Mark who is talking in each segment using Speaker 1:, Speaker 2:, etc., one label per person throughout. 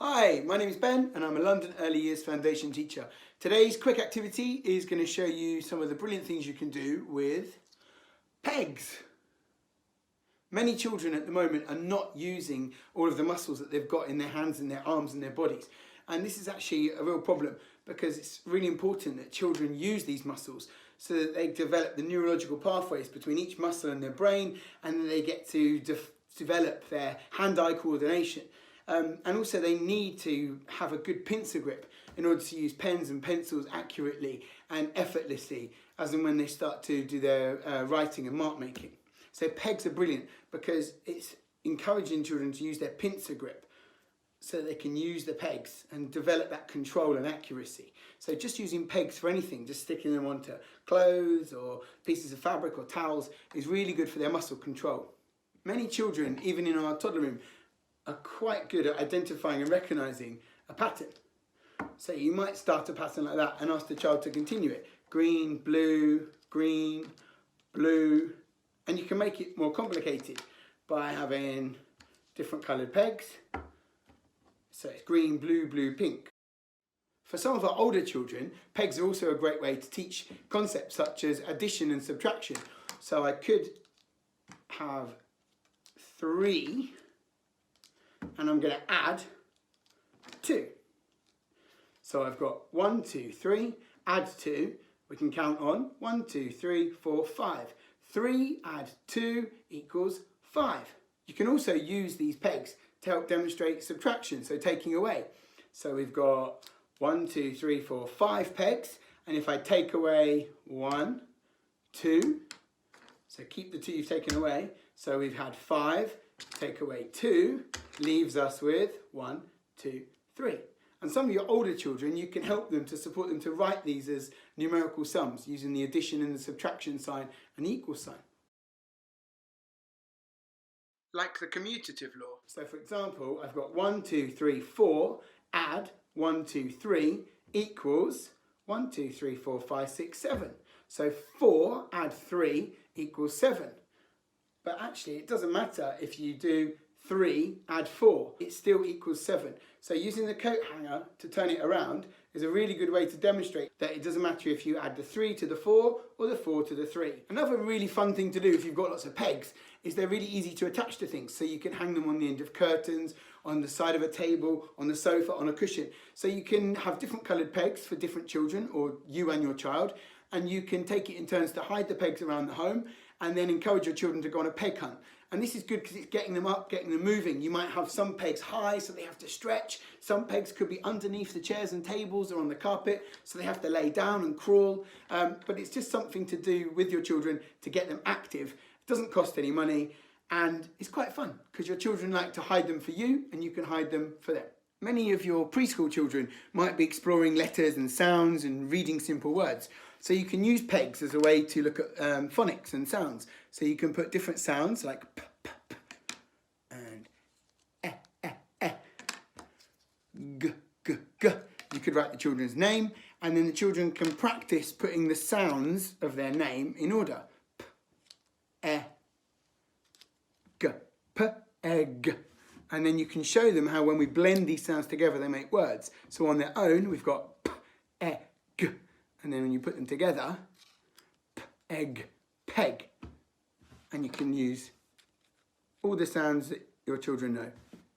Speaker 1: Hi, my name is Ben and I'm a London Early Years Foundation teacher. Today's quick activity is going to show you some of the brilliant things you can do with pegs. Many children at the moment are not using all of the muscles that they've got in their hands and their arms and their bodies. And this is actually a real problem because it's really important that children use these muscles so that they develop the neurological pathways between each muscle and their brain, and they get to develop their hand-eye coordination. And also they need to have a good pincer grip in order to use pens and pencils accurately and effortlessly as and when they start to do their writing and mark making. So pegs are brilliant because it's encouraging children to use their pincer grip so they can use the pegs and develop that control and accuracy. So just using pegs for anything, just sticking them onto clothes or pieces of fabric or towels is really good for their muscle control. Many children, even in our toddler room, are quite good at identifying and recognising a pattern. So you might start a pattern like that and ask the child to continue it. Green, blue, and you can make it more complicated by having different coloured pegs. So it's green, blue, pink. For some of our older children, pegs are also a great way to teach concepts such as addition and subtraction. So I could have 3 and I'm going to add 2. So I've got 1, 2, 3, add 2. We can count on 1, 2, 3, 4, 5. 3 add 2 equals 5. You can also use these pegs to help demonstrate subtraction, so taking away. So we've got 1, 2, 3, 4, 5 pegs, and if I take away 1, 2, so keep the 2 you've taken away, so we've had 5, take away 2, leaves us with 1, 2, 3. And some of your older children, you can help them to support them to write these as numerical sums using the addition and the subtraction sign and equal sign. Like the commutative law. So for example, I've got 1, 2, 3, 4, add 1, 2, 3 equals 1, 2, 3, 4, 5, 6, 7. So 4 add 3 equals 7. But actually it doesn't matter if you do 3 add 4, it still equals 7. So using the coat hanger to turn it around is a really good way to demonstrate that it doesn't matter if you add the 3 to the 4 or the 4 to the 3. Another really fun thing to do if you've got lots of pegs is they're really easy to attach to things. So you can hang them on the end of curtains, on the side of a table, on the sofa, on a cushion. So you can have different coloured pegs for different children, or you and your child, and you can take it in turns to hide the pegs around the home and then encourage your children to go on a peg hunt. And this is good because it's getting them up, getting them moving. You might have some pegs high, so they have to stretch. Some pegs could be underneath the chairs and tables or on the carpet, so they have to lay down and crawl. But it's just something to do with your children to get them active. It doesn't cost any money, and it's quite fun because your children like to hide them for you, and you can hide them for them. Many of your preschool children might be exploring letters and sounds and reading simple words. So you can use pegs as a way to look at phonics and sounds. So you can put different sounds like p, p, p, and g, g, g. You could write the children's name, and then the children can practice putting the sounds of their name in order. P, g, p, egg. And then you can show them how when we blend these sounds together, they make words. So on their own, we've got p, egg. And then when you put them together, p, egg, peg. And you can use all the sounds that your children know.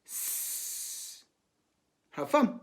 Speaker 1: S. Have fun.